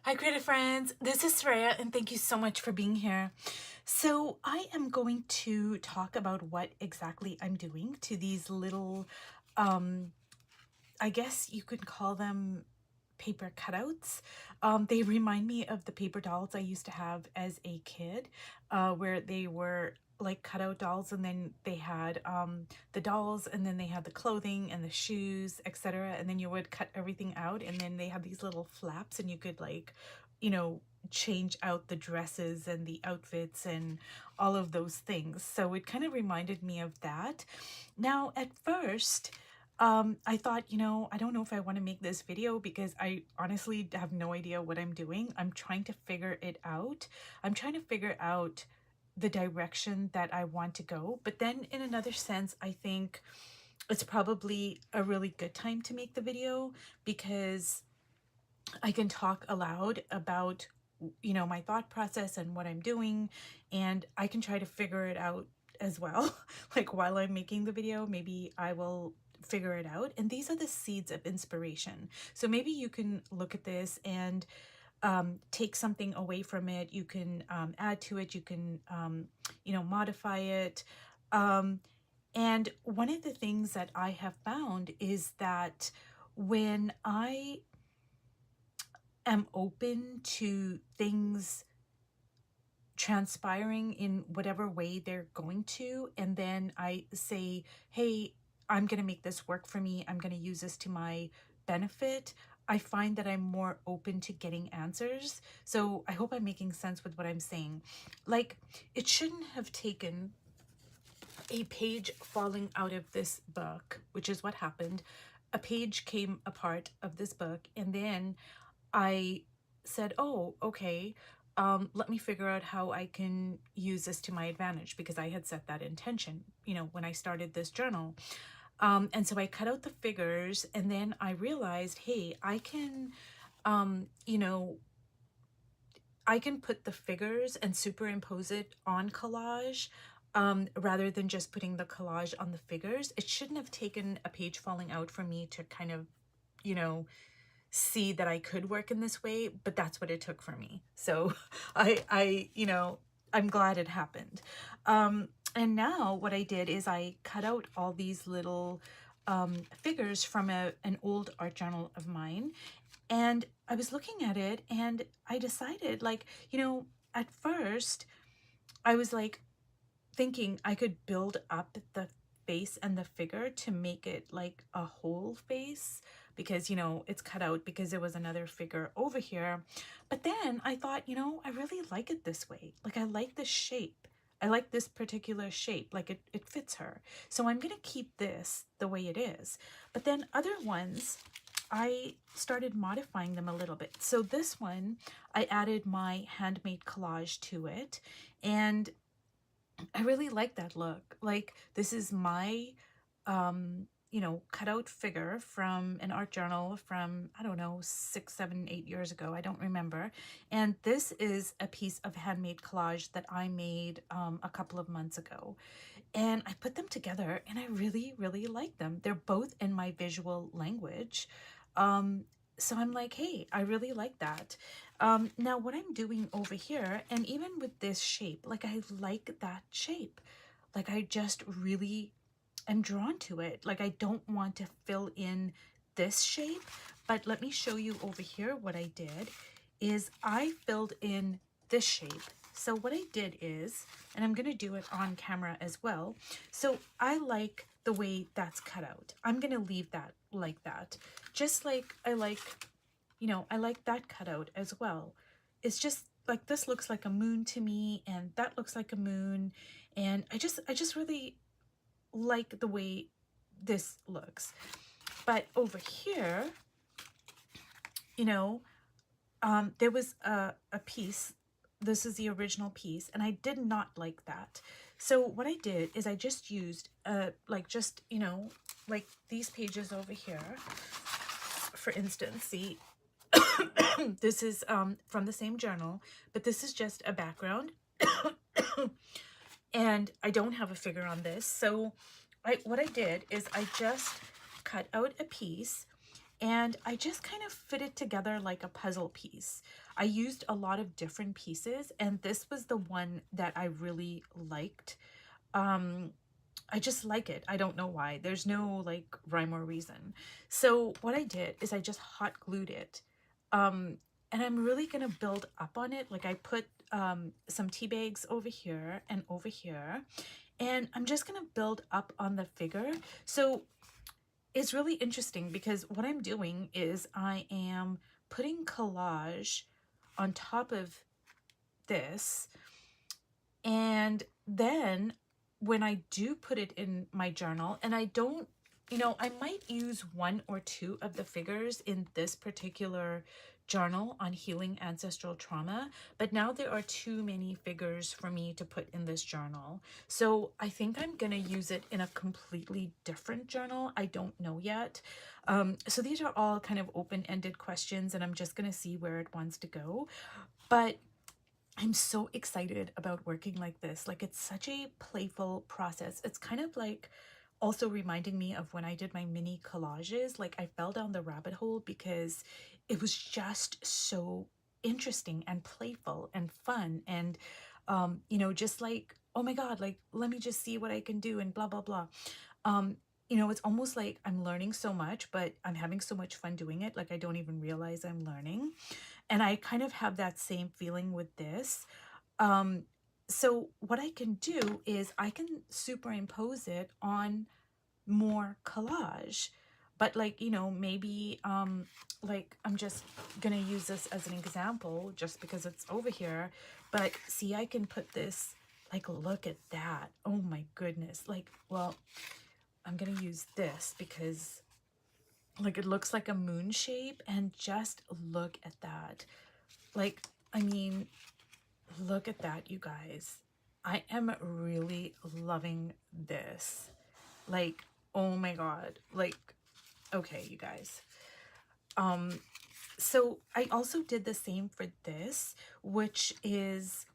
Hi, creative friends. This is Saraya, and thank you so much for being here. So, I am going to talk about what exactly I'm doing to these little, I guess you could call them paper cutouts. They remind me of the paper dolls I used to have as a kid, where they were like cutout dolls, and then they had the dolls, and then they had the clothing and the shoes, etc. And then you would cut everything out, and then they had these little flaps, and you could like, you know, change out the dresses and the outfits and all of those things. So it kind of reminded me of that. Now, at first, I thought, I don't know if I want to make this video because I honestly have no idea what I'm doing. I'm trying to figure it out. I'm trying to figure out the direction that I want to go. But then in another sense, I think it's probably a really good time to make the video because I can talk aloud about, my thought process and what I'm doing, and I can try to figure it out as well. Like while I'm making the video, maybe I will figure it out. And these are the seeds of inspiration. So maybe you can look at this and take something away from it. You can add to it. You can, modify it. And one of the things that I have found is that when I am open to things transpiring in whatever way they're going to, and then I say, hey, I'm going to make this work for me, I'm going to use this to my benefit, I find that I'm more open to getting answers. So I hope I'm making sense with what I'm saying. Like, it shouldn't have taken a page falling out of this book, which is what happened. A page came apart of this book, and then I said, oh, okay, let me figure out how I can use this to my advantage, because I had set that intention, when I started this journal. And so I cut out the figures, and then I realized, hey, I can, I can put the figures and superimpose it on collage, rather than just putting the collage on the figures. It shouldn't have taken a page falling out for me to kind of, you know, see that I could work in this way, but that's what it took for me. So I'm glad it happened. And now what I did is I cut out all these little figures from an old art journal of mine. And I was looking at it and I decided, like, at first I was like thinking I could build up the face and the figure to make it like a whole face, because it's cut out because there was another figure over here. But then I thought, I really like it this way. Like, I like the shape. I like this particular shape. Like, it fits her. So I'm gonna keep this the way it is. But then other ones, I started modifying them a little bit. So this one, I added my handmade collage to it, and I really like that look. Like, this is my, cutout figure from an art journal from, I don't know, 6, 7, 8 years ago. I don't remember. And this is a piece of handmade collage that I made a couple of months ago. And I put them together and I really, really like them. They're both in my visual language. Um, so I'm like, hey, I really like that. Now what I'm doing over here, and even with this shape, like, I like that shape. Like, I just really am drawn to it. Like, I don't want to fill in this shape, but let me show you over here. What I did is I filled in this shape. So what I did is, and I'm going to do it on camera as well. So I like the way that's cut out. I'm going to leave that like that. Just like I like, I like that cutout as well. It's just like, this looks like a moon to me, and that looks like a moon. And I just really like the way this looks. But over here, there was a piece. This is the original piece, and I did not like that. So what I did is I just used like these pages over here. For instance, see, this is from the same journal, but this is just a background. And I don't have a figure on this. So what I did is I just cut out a piece, and I just kind of fit it together like a puzzle piece. I used a lot of different pieces, and this was the one that I really liked. Um, I just like it. I don't know why. There's no like rhyme or reason. So what I did is I just hot glued it. Um, and I'm really gonna build up on it. Like I put some tea bags over here and over here, and I'm just gonna build up on the figure. So it's really interesting because what I'm doing is I am putting collage on top of this, and then when I do put it in my journal, and I don't, I might use one or two of the figures in this particular journal on healing ancestral trauma, but now there are too many figures for me to put in this journal. So I think I'm going to use it in a completely different journal. I don't know yet. So these are all kind of open-ended questions, and I'm just going to see where it wants to go. But I'm so excited about working like this. Like, it's such a playful process. It's kind of like also reminding me of when I did my mini collages. Like, I fell down the rabbit hole because it was just so interesting and playful and fun. And, just like, oh my God, like, let me just see what I can do and blah, blah, blah. Um, it's almost like I'm learning so much, but I'm having so much fun doing it. Like, I don't even realize I'm learning. And I kind of have that same feeling with this. Um, so what I can do is I can superimpose it on more collage. But like, maybe like I'm just gonna use this as an example just because it's over here. But see, I can put this, like, look at that. Oh my goodness. Like, well, I'm gonna use this because like it looks like a moon shape, and just look at that. Like, I mean, look at that, you guys. I am really loving this. Like, oh my God. Like, okay, you guys. So I also did the same for this, which is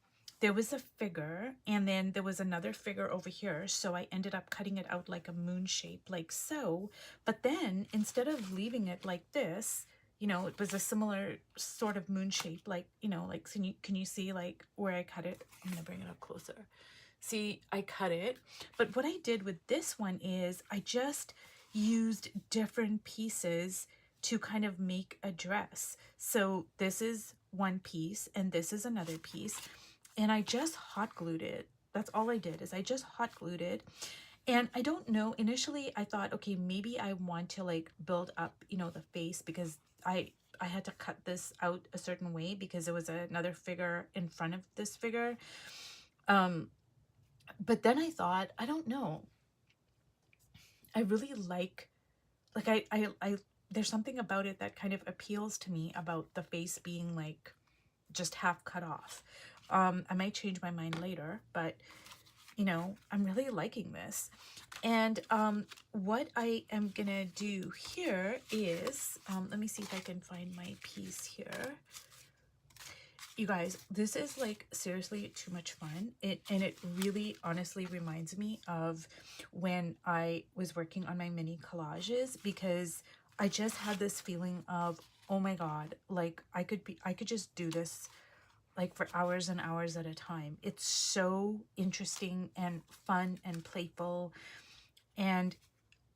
there was a figure and then there was another figure over here. So I ended up cutting it out like a moon shape, like so. But then instead of leaving it like this, it was a similar sort of moon shape, like, like, can you see like where I cut it? I'm gonna bring it up closer. See, I cut it. But what I did with this one is I just used different pieces to kind of make a dress. So this is one piece and this is another piece. And I just hot glued it. That's all I did, is I just hot glued it. And I don't know, initially I thought, okay, maybe I want to like build up, the face, because I had to cut this out a certain way because there was another figure in front of this figure. But then I thought, I don't know. I really like I there's something about it that kind of appeals to me about the face being like just half cut off. I might change my mind later, but I'm really liking this. And what I am gonna do here is, let me see if I can find my piece here. You guys, this is like seriously too much fun. It really honestly reminds me of when I was working on my mini collages, because I just had this feeling of, oh my God, like I could just do this like for hours and hours at a time. It's so interesting and fun and playful. And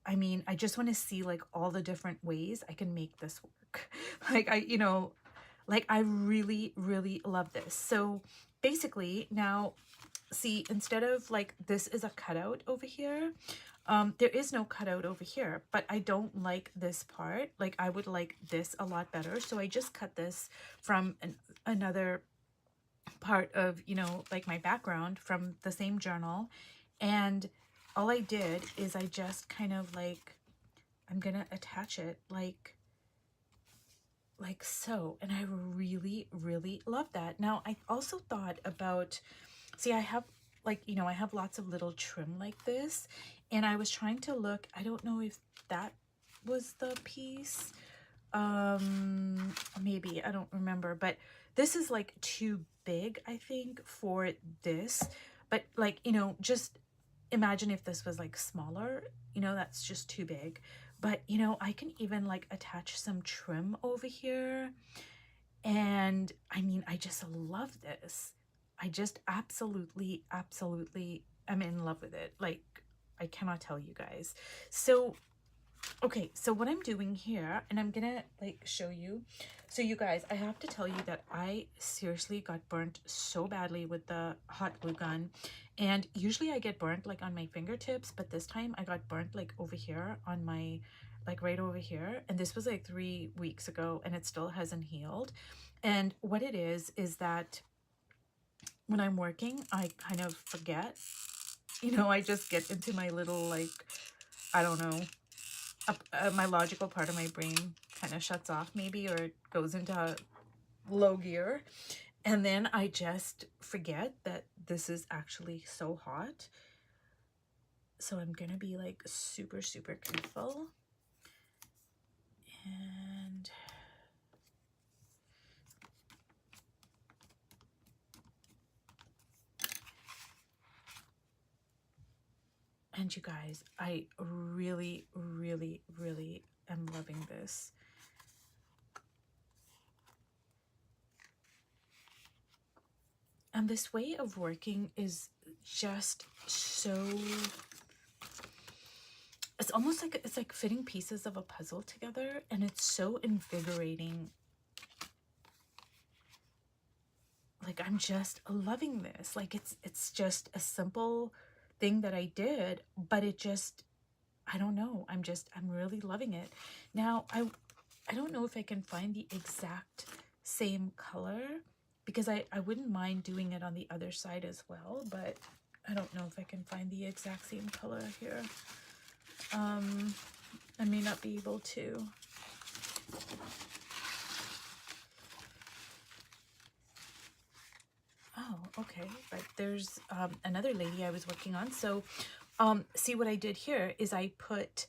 I mean, I just want to see like all the different ways I can make this work. Like I really, really love this. So basically now, see, instead of like, this is a cutout over here. There is no cutout over here, but I don't like this part. Like, I would like this a lot better. So I just cut this from another part of, like my background from the same journal. And all I did is I just kind of like, I'm gonna attach it like so. And I really, really love that. Now, I also thought about, see, I have like, I have lots of little trim like this, and I was trying to look, I don't know if that was the piece. Maybe, I don't remember, but this is like too big, I think, for this. But like, just imagine if this was like smaller, that's just too big. But you know, I can even like attach some trim over here. And I mean, I just love this. I just absolutely am in love with it. Like, I cannot tell you guys. So okay, so what I'm doing here, and I'm gonna like show you. So you guys, I have to tell you that I seriously got burnt so badly with the hot glue gun. And usually I get burnt like on my fingertips, but this time I got burnt like over here on my, like right over here. And this was like 3 weeks ago and it still hasn't healed. And what it is that when I'm working, I kind of forget, you know, I just get into my little like, I don't know, my logical part of my brain kind of shuts off maybe, or it goes into low gear, and then I just forget that this is actually so hot. So I'm gonna be like super careful. And you guys, I really am loving this. And this way of working is just so, it's almost like, it's like fitting pieces of a puzzle together, and it's so invigorating. Like, I'm just loving this. Like, it's just a simple thing that I did, but it just, I don't know, I'm really loving it. Now, I don't know if I can find the exact same color, because I wouldn't mind doing it on the other side as well, but I don't know if I can find the exact same color here. I may not be able to. Oh, okay. But there's another lady I was working on. So see what I did here is I put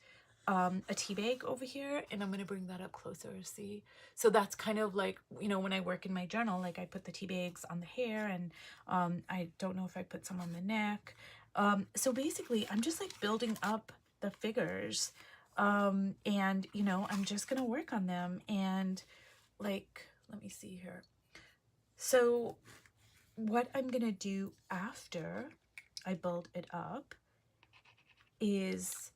a tea bag over here, and I'm going to bring that up closer. See, so that's kind of like, you know, when I work in my journal, like I put the tea bags on the hair, and I don't know if I put some on the neck. So basically I'm just like building up the figures, and you know, I'm just gonna work on them. And like, let me see here. So what I'm gonna do after I build it up is,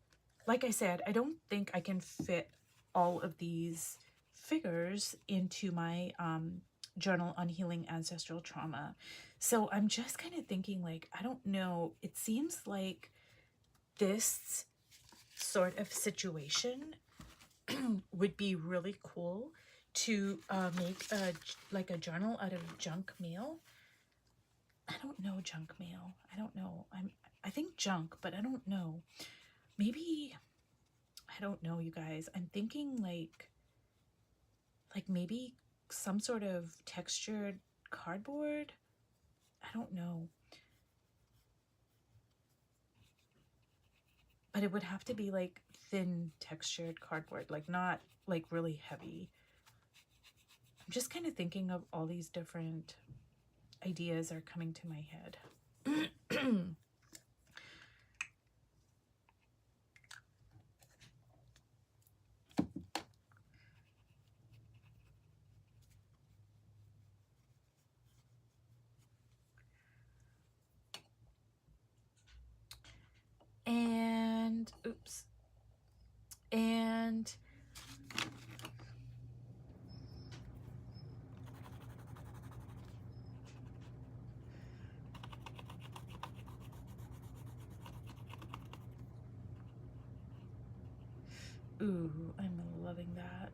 like I said, I don't think I can fit all of these figures into my journal on healing ancestral trauma. So I'm just kind of thinking, like, I don't know, it seems like this sort of situation would be really cool to make a journal out of junk mail. I don't know junk mail. I don't know. I think junk, but I don't know. Maybe, I don't know, you guys. I'm thinking like maybe some sort of textured cardboard. I don't know. But it would have to be like thin textured cardboard, like not like really heavy. I'm just kind of thinking of all these different ideas are coming to my head. And oops. And ooh, I'm loving that.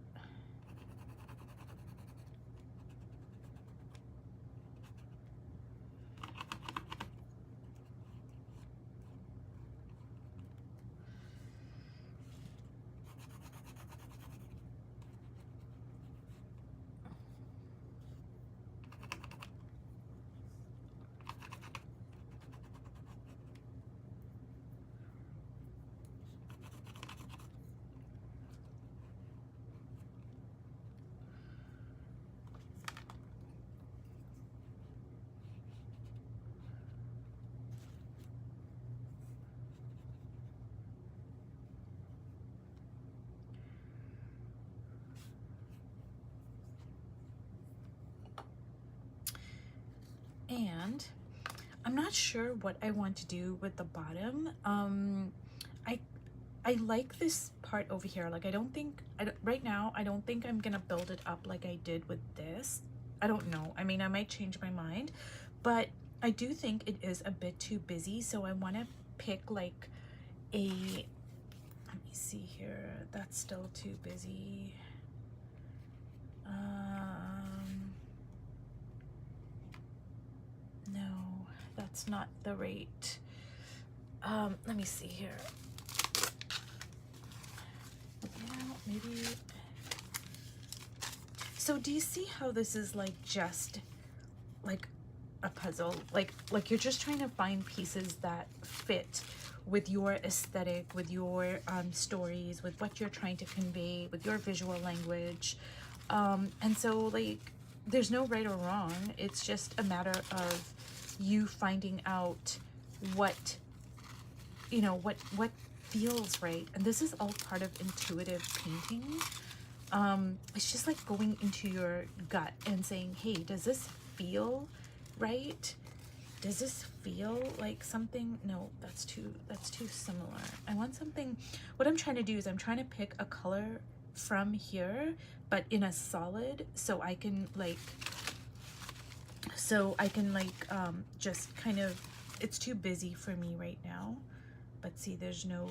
And I'm not sure what I want to do with the bottom. I I like this part over here. Like, right now, I don't think I'm gonna build it up like I did with this. I don't know. I mean, I might change my mind, but I do think it is a bit too busy. So I want to pick like a, let me see here. That's still too busy. No, that's not the rate. Let me see here. Yeah, maybe. So do you see how this is like just like a puzzle? Like you're just trying to find pieces that fit with your aesthetic, with your stories, with what you're trying to convey, with your visual language. And so like there's no right or wrong. It's just a matter of you finding out what, you know, what feels right. And this is all part of intuitive painting. It's just like going into your gut and saying, hey, does this feel right? Does this feel like something? No, that's too similar. I want something. What I'm trying to do is I'm trying to pick a color from here, but in a solid, so I can like just kind of, it's too busy for me right now. But see, there's no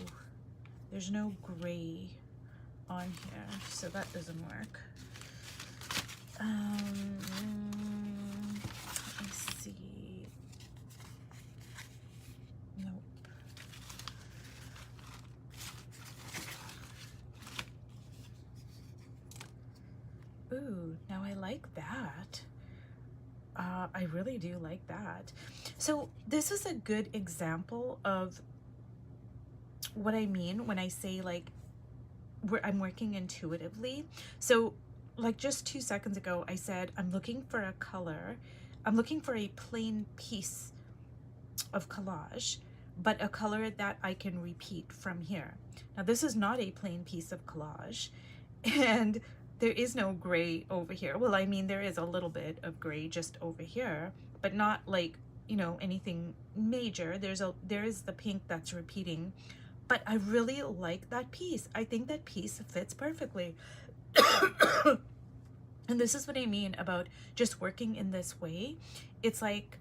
gray on here, so that doesn't work. Let me see. Nope. Ooh, now I like that. I really do like that. So this is a good example of what I mean when I say like I'm working intuitively. So like just 2 seconds ago, I said, I'm looking for a color. I'm looking for a plain piece of collage, but a color that I can repeat from here. Now this is not a plain piece of collage, and there is no gray over here. Well, I mean, there is a little bit of gray just over here, but not like, you know, anything major. There is the pink that's repeating, but I really like that piece. I think that piece fits perfectly. And this is what I mean about just working in this way. It's like,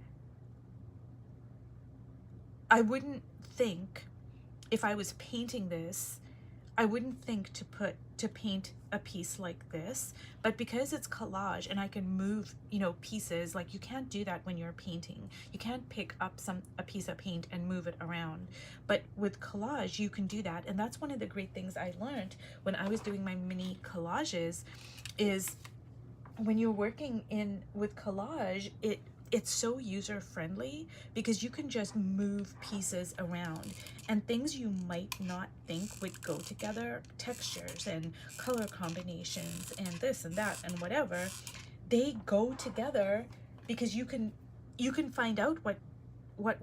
I wouldn't think, if I was painting this, I wouldn't think to paint a piece like this, but because it's collage and I can move, you know, pieces, like you can't do that when you're painting. You can't pick up a piece of paint and move it around. But with collage, you can do that. And that's one of the great things I learned when I was doing my mini collages, is when you're working with collage, it's so user friendly because you can just move pieces around, and things you might not think would go together, textures and color combinations and this and that and whatever, they go together because you can find out what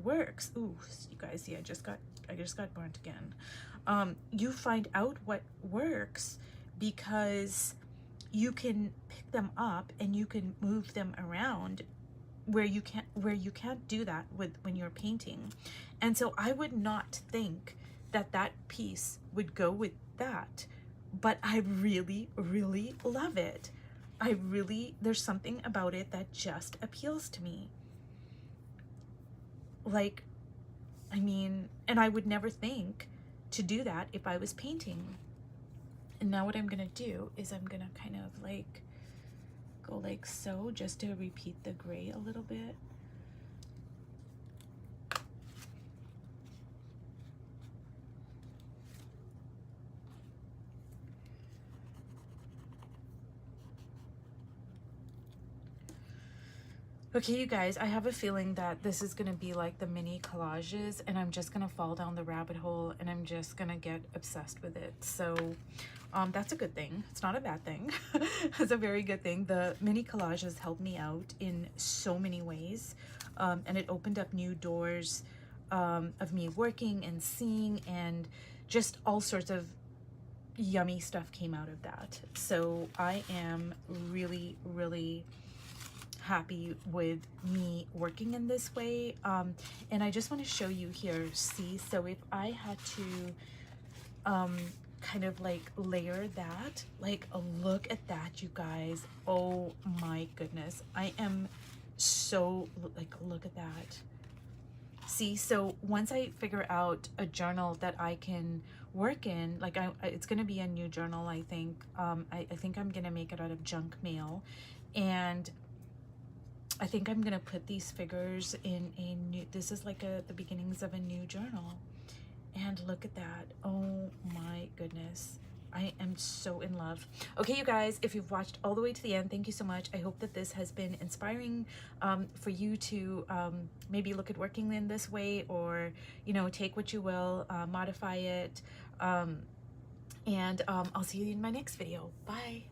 works. Ooh, you guys see, I just got burnt again. You find out what works because you can pick them up and you can move them around where you can't do that when you're painting. And so I would not think that piece would go with that, but I really, really love it. There's something about it that just appeals to me. Like, I mean, and I would never think to do that if I was painting. And now what I'm gonna do is I'm gonna kind of like go like so, just to repeat the gray a little bit. Okay, you guys, I have a feeling that this is gonna be like the mini collages, and I'm just gonna fall down the rabbit hole and I'm just gonna get obsessed with it. So that's a good thing. It's not a bad thing. It's a very good thing. The mini collages helped me out in so many ways, and it opened up new doors of me working and seeing, and just all sorts of yummy stuff came out of that. So I am really, really happy with me working in this way. And I just want to show you here. See, so if I had to kind of like layer that, like, look at that, you guys. Oh my goodness, I am so, like, look at that. See, so once I figure out a journal that I can work in, like, it's gonna be a new journal, I think. I think I'm gonna make it out of junk mail, and I think I'm gonna put these figures in a new, this is like the beginnings of a new journal. And look at that. Oh my goodness. I am so in love. Okay, you guys, if you've watched all the way to the end, thank you so much. I hope that this has been inspiring for you to maybe look at working in this way, or, you know, take what you will, modify it. And I'll see you in my next video. Bye.